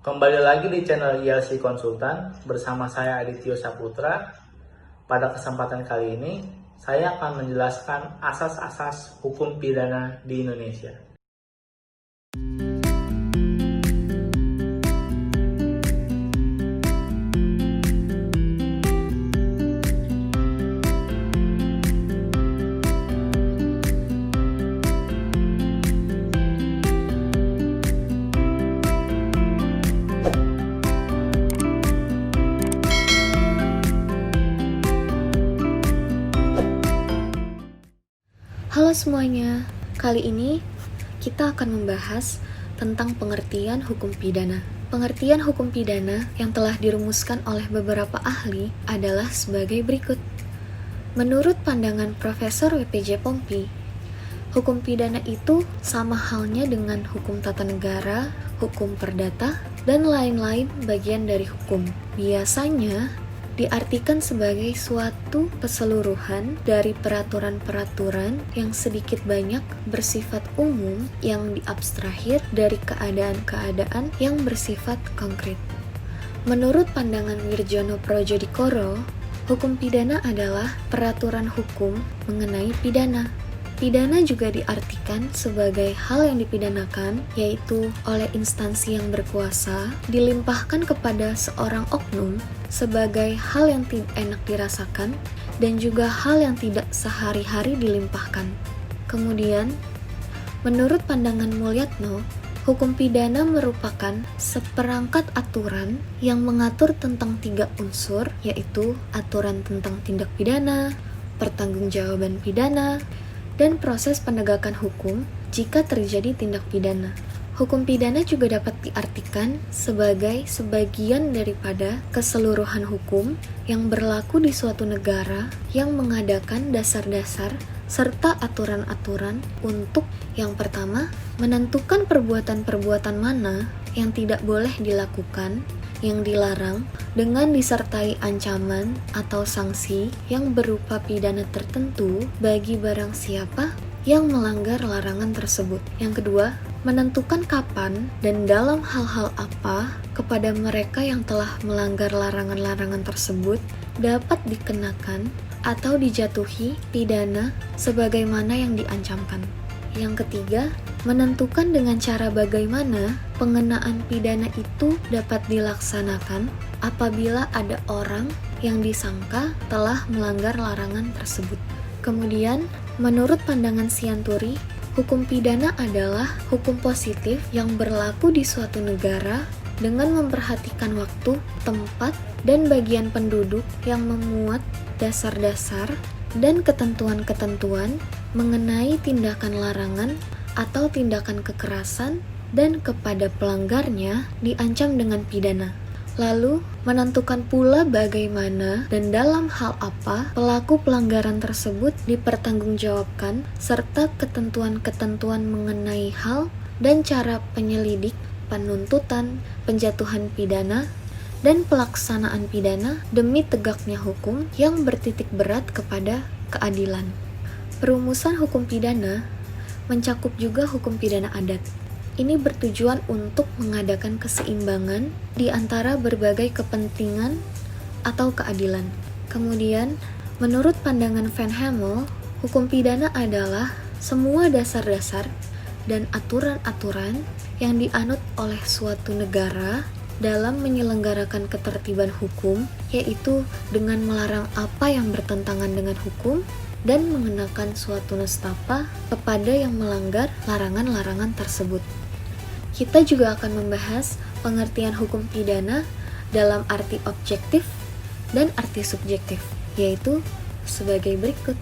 Kembali lagi di channel ILC Konsultan bersama saya Adityo Saputra. Pada kesempatan kali ini, saya akan menjelaskan asas-asas hukum pidana di Indonesia. Halo semuanya, kali ini kita akan membahas tentang pengertian hukum pidana. Pengertian hukum pidana yang telah dirumuskan oleh beberapa ahli adalah sebagai berikut. Menurut pandangan Profesor W.P.J. Pongpi, hukum pidana itu sama halnya dengan hukum tata negara, hukum perdata, dan lain-lain bagian dari hukum. Biasanya diartikan sebagai suatu keseluruhan dari peraturan-peraturan yang sedikit banyak bersifat umum yang diabstrahir dari keadaan-keadaan yang bersifat konkret. Menurut pandangan Wirjono Projodikoro, hukum pidana adalah peraturan hukum mengenai pidana. Pidana juga diartikan sebagai hal yang dipidanakan, yaitu oleh instansi yang berkuasa, dilimpahkan kepada seorang oknum sebagai hal yang tidak enak dirasakan, dan juga hal yang tidak sehari-hari dilimpahkan. Kemudian, menurut pandangan Mulyatno, hukum pidana merupakan seperangkat aturan yang mengatur tentang 3 unsur, yaitu aturan tentang tindak pidana, pertanggungjawaban pidana, dan proses penegakan hukum jika terjadi tindak pidana. Hukum pidana juga dapat diartikan sebagai sebagian daripada keseluruhan hukum yang berlaku di suatu negara yang mengadakan dasar-dasar serta aturan-aturan untuk yang pertama, menentukan perbuatan-perbuatan mana yang tidak boleh dilakukan, yang dilarang, dengan disertai ancaman atau sanksi yang berupa pidana tertentu bagi barang siapa yang melanggar larangan tersebut. Yang kedua, menentukan kapan dan dalam hal-hal apa kepada mereka yang telah melanggar larangan-larangan tersebut dapat dikenakan atau dijatuhi pidana sebagaimana yang diancamkan. Yang ketiga, menentukan dengan cara bagaimana pengenaan pidana itu dapat dilaksanakan apabila ada orang yang disangka telah melanggar larangan tersebut. Kemudian, menurut pandangan Sianturi, hukum pidana adalah hukum positif yang berlaku di suatu negara dengan memperhatikan waktu, tempat, dan bagian penduduk yang memuat dasar-dasar dan ketentuan-ketentuan mengenai tindakan larangan atau tindakan kekerasan dan kepada pelanggarnya diancam dengan pidana. Lalu, menentukan pula bagaimana dan dalam hal apa pelaku pelanggaran tersebut dipertanggungjawabkan serta ketentuan-ketentuan mengenai hal dan cara penyelidik, penuntutan, penjatuhan pidana, dan pelaksanaan pidana demi tegaknya hukum yang bertitik berat kepada keadilan. Perumusan hukum pidana mencakup juga hukum pidana adat. Ini bertujuan untuk mengadakan keseimbangan di antara berbagai kepentingan atau keadilan. Kemudian, menurut pandangan Van Hemel, hukum pidana adalah semua dasar-dasar dan aturan-aturan yang dianut oleh suatu negara dalam menyelenggarakan ketertiban hukum, yaitu dengan melarang apa yang bertentangan dengan hukum dan mengenakan suatu nestapa kepada yang melanggar larangan-larangan tersebut. Kita juga akan membahas pengertian hukum pidana dalam arti objektif dan arti subjektif, yaitu sebagai berikut.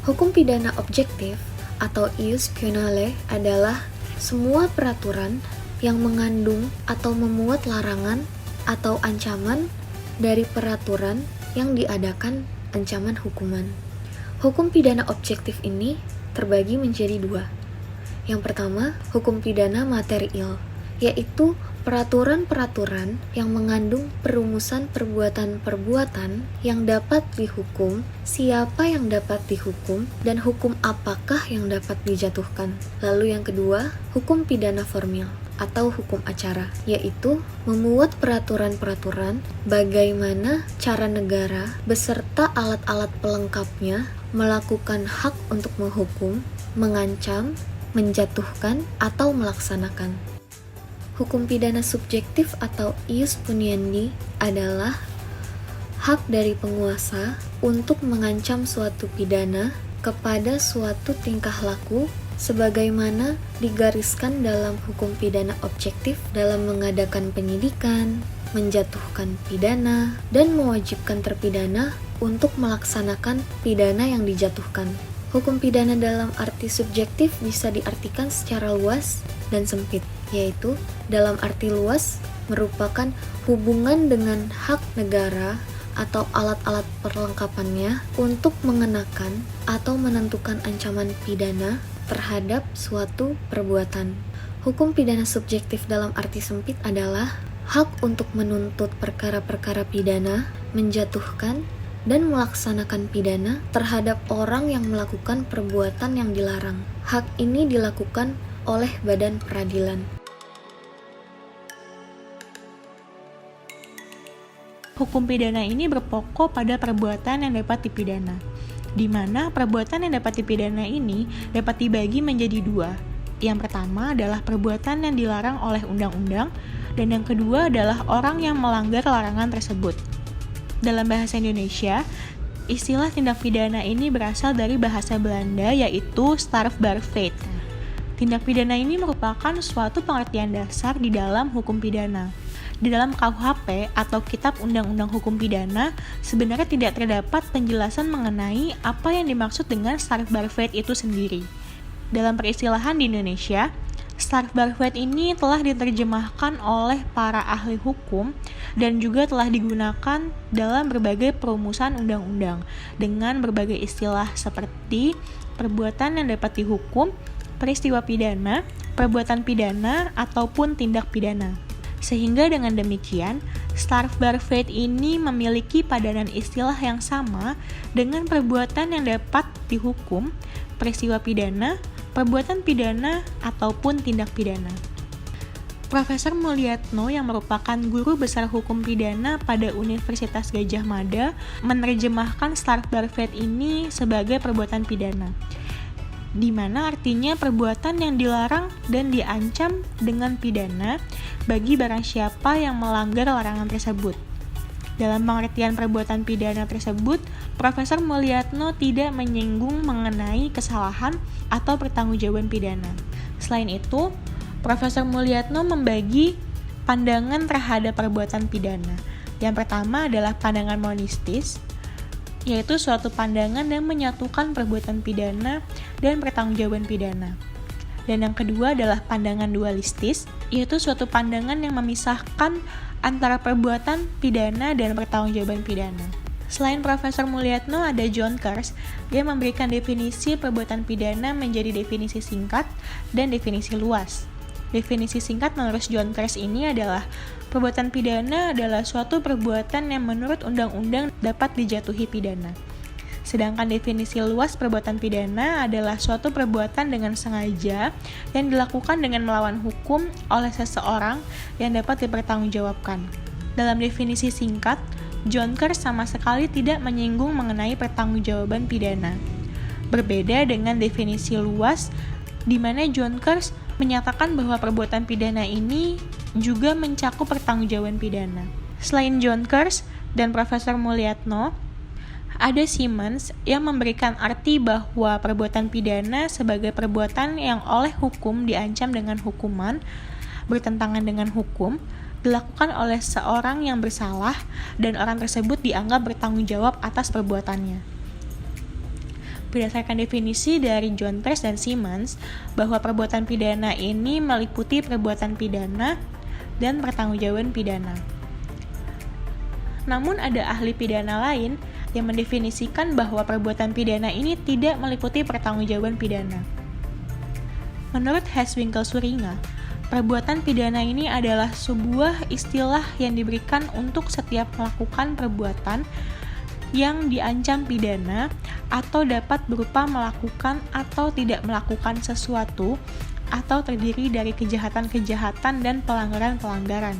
Hukum pidana objektif atau ius puniale adalah semua peraturan yang mengandung atau memuat larangan atau ancaman dari peraturan yang diadakan ancaman hukuman. Hukum pidana objektif ini terbagi menjadi 2. Yang pertama, hukum pidana material, yaitu peraturan-peraturan yang mengandung perumusan perbuatan-perbuatan yang dapat dihukum, siapa yang dapat dihukum, dan hukum apakah yang dapat dijatuhkan. Lalu yang kedua, hukum pidana formil, atau hukum acara, yaitu membuat peraturan-peraturan bagaimana cara negara beserta alat-alat pelengkapnya melakukan hak untuk menghukum, mengancam, menjatuhkan, atau melaksanakan. Hukum pidana subjektif atau ius puniendi adalah hak dari penguasa untuk mengancam suatu pidana kepada suatu tingkah laku sebagaimana digariskan dalam hukum pidana objektif dalam mengadakan penyidikan, menjatuhkan pidana, dan mewajibkan terpidana untuk melaksanakan pidana yang dijatuhkan. Hukum pidana dalam arti subjektif bisa diartikan secara luas dan sempit, yaitu dalam arti luas merupakan hubungan dengan hak negara atau alat-alat perlengkapannya untuk mengenakan atau menentukan ancaman pidana terhadap suatu perbuatan. Hukum pidana subjektif dalam arti sempit adalah hak untuk menuntut perkara-perkara pidana, menjatuhkan, dan melaksanakan pidana terhadap orang yang melakukan perbuatan yang dilarang. Hak ini dilakukan oleh badan peradilan. Hukum pidana ini berpokok pada perbuatan yang dapat dipidana, di mana perbuatan yang dapat dipidana ini dapat dibagi menjadi dua. Yang pertama adalah perbuatan yang dilarang oleh undang-undang, dan yang kedua adalah orang yang melanggar larangan tersebut. Dalam bahasa Indonesia, istilah tindak pidana ini berasal dari bahasa Belanda, yaitu strafbaarheid. Tindak pidana ini merupakan suatu pengertian dasar di dalam hukum pidana. Di dalam KUHP atau Kitab Undang-Undang Hukum Pidana, sebenarnya tidak terdapat penjelasan mengenai apa yang dimaksud dengan strafbaarheid itu sendiri. Dalam peristilahan di Indonesia, strafbaarheid ini telah diterjemahkan oleh para ahli hukum dan juga telah digunakan dalam berbagai perumusan undang-undang dengan berbagai istilah seperti perbuatan yang dapat dihukum, peristiwa pidana, perbuatan pidana, ataupun tindak pidana. Sehingga dengan demikian, strafbaarheid ini memiliki padanan istilah yang sama dengan perbuatan yang dapat dihukum, peristiwa pidana, perbuatan pidana, ataupun tindak pidana. Profesor Mulyatno yang merupakan guru besar hukum pidana pada Universitas Gadjah Mada menerjemahkan strafbaarheid ini sebagai perbuatan pidana, di mana artinya perbuatan yang dilarang dan diancam dengan pidana bagi barang siapa yang melanggar larangan tersebut. Dalam pengertian perbuatan pidana tersebut, Profesor Mulyatno tidak menyinggung mengenai kesalahan atau pertanggungjawaban pidana. Selain itu, Profesor Mulyatno membagi pandangan terhadap perbuatan pidana. Yang pertama adalah pandangan monistis, yaitu suatu pandangan yang menyatukan perbuatan pidana dan pertanggungjawaban pidana. Dan yang kedua adalah pandangan dualistis, yaitu suatu pandangan yang memisahkan antara perbuatan pidana dan pertanggungjawaban pidana. Selain Profesor Mulyatno, ada John Kers yang memberikan definisi perbuatan pidana menjadi definisi singkat dan definisi luas. Definisi singkat menurut John Kers ini adalah perbuatan pidana adalah suatu perbuatan yang menurut undang-undang dapat dijatuhi pidana. Sedangkan definisi luas perbuatan pidana adalah suatu perbuatan dengan sengaja yang dilakukan dengan melawan hukum oleh seseorang yang dapat dipertanggungjawabkan. Dalam definisi singkat, John Kers sama sekali tidak menyinggung mengenai pertanggungjawaban pidana. Berbeda dengan definisi luas, di mana John Kers menyatakan bahwa perbuatan pidana ini juga mencakup pertanggungjawaban pidana. Selain John Kers dan Profesor Mulyatno, ada Simmons yang memberikan arti bahwa perbuatan pidana sebagai perbuatan yang oleh hukum diancam dengan hukuman, bertentangan dengan hukum, dilakukan oleh seorang yang bersalah dan orang tersebut dianggap bertanggung jawab atas perbuatannya. Berdasarkan definisi dari John Kers dan Simmons, bahwa perbuatan pidana ini meliputi perbuatan pidana dan pertanggungjawaban pidana. Namun ada ahli pidana lain yang mendefinisikan bahwa perbuatan pidana ini tidak meliputi pertanggungjawaban pidana. Menurut Heswinkel Suringa, perbuatan pidana ini adalah sebuah istilah yang diberikan untuk setiap melakukan perbuatan yang diancam pidana atau dapat berupa melakukan atau tidak melakukan sesuatu atau terdiri dari kejahatan-kejahatan dan pelanggaran-pelanggaran.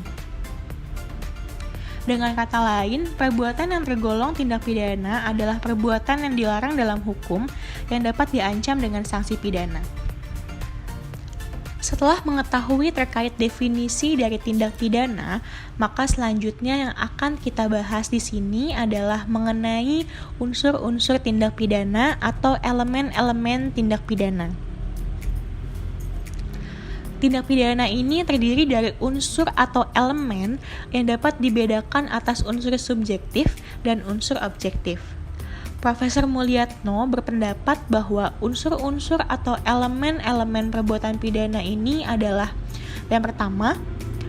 Dengan kata lain, perbuatan yang tergolong tindak pidana adalah perbuatan yang dilarang dalam hukum yang dapat diancam dengan sanksi pidana. Setelah mengetahui terkait definisi dari tindak pidana, maka selanjutnya yang akan kita bahas di sini adalah mengenai unsur-unsur tindak pidana atau elemen-elemen tindak pidana. Tindak pidana ini terdiri dari unsur atau elemen yang dapat dibedakan atas unsur subjektif dan unsur objektif. Profesor Mulyatno berpendapat bahwa unsur-unsur atau elemen-elemen perbuatan pidana ini adalah yang pertama,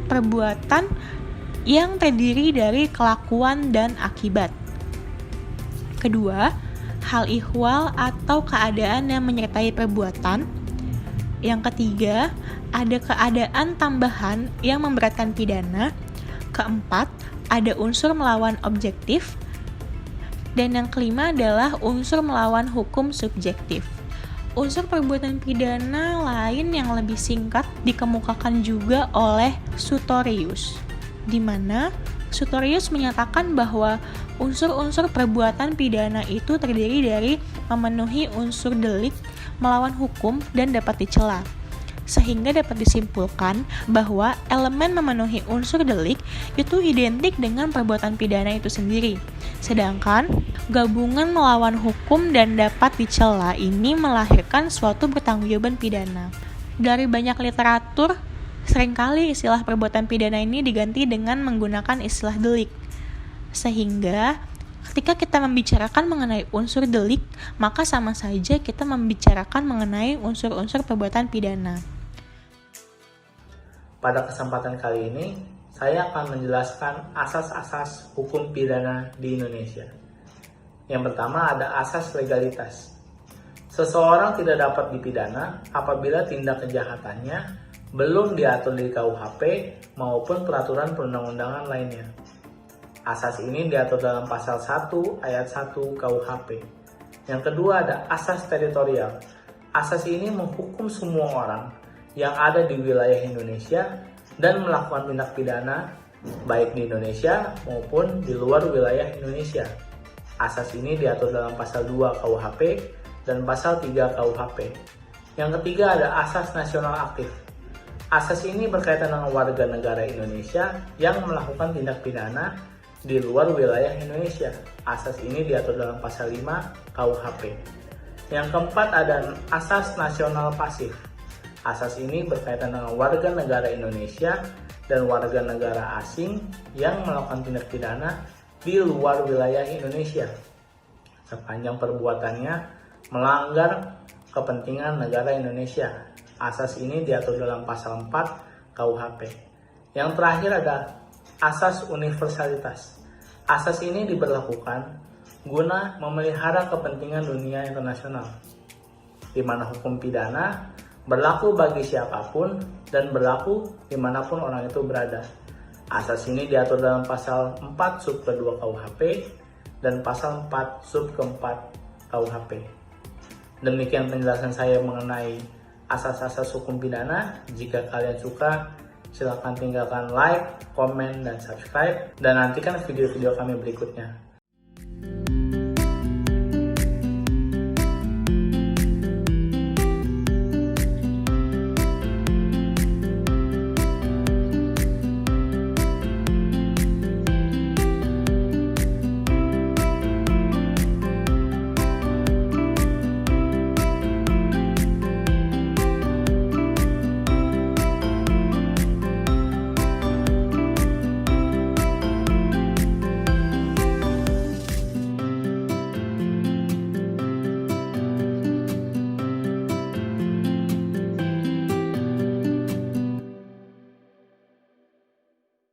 perbuatan yang terdiri dari kelakuan dan akibat. Kedua, hal ihwal atau keadaan yang menyertai perbuatan. Yang ketiga, ada keadaan tambahan yang memberatkan pidana. Keempat, ada unsur melawan objektif. Dan yang kelima adalah unsur melawan hukum subjektif. Unsur perbuatan pidana lain yang lebih singkat dikemukakan juga oleh Sutorius, di mana Sutorius menyatakan bahwa unsur-unsur perbuatan pidana itu terdiri dari memenuhi unsur delik, melawan hukum, dan dapat dicela. Sehingga dapat disimpulkan bahwa elemen memenuhi unsur delik itu identik dengan perbuatan pidana itu sendiri. Sedangkan gabungan melawan hukum dan dapat dicela ini melahirkan suatu pertanggungjawaban pidana. Dari banyak literatur, seringkali istilah perbuatan pidana ini diganti dengan menggunakan istilah delik. Sehingga ketika kita membicarakan mengenai unsur delik, maka sama saja kita membicarakan mengenai unsur-unsur perbuatan pidana. Pada kesempatan kali ini, saya akan menjelaskan asas-asas hukum pidana di Indonesia. Yang pertama ada asas legalitas. Seseorang tidak dapat dipidana apabila tindak kejahatannya belum diatur di KUHP maupun peraturan perundang-undangan lainnya. Asas ini diatur dalam pasal 1 ayat 1 KUHP. Yang kedua ada asas teritorial. Asas ini menghukum semua orang yang ada di wilayah Indonesia dan melakukan tindak pidana baik di Indonesia maupun di luar wilayah Indonesia. Asas ini diatur dalam pasal 2 KUHP dan pasal 3 KUHP. Yang ketiga ada asas nasional aktif. Asas ini berkaitan dengan warga negara Indonesia yang melakukan tindak pidana di luar wilayah Indonesia. Asas ini diatur dalam pasal 5 KUHP. Yang keempat ada asas nasional pasif. Asas ini berkaitan dengan warga negara Indonesia dan warga negara asing yang melakukan tindak pidana di luar wilayah Indonesia sepanjang perbuatannya melanggar kepentingan negara Indonesia. Asas ini diatur dalam pasal 4 KUHP. Yang terakhir ada asas universalitas. Asas ini diberlakukan guna memelihara kepentingan dunia internasional, di mana hukum pidana berlaku bagi siapapun dan berlaku dimanapun orang itu berada. Asas ini diatur dalam pasal 4 sub kedua KUHP dan pasal 4 sub keempat KUHP. Demikian penjelasan saya mengenai asas-asas hukum pidana. Jika kalian suka, silakan tinggalkan like, komen, dan subscribe. Dan nantikan video-video kami berikutnya.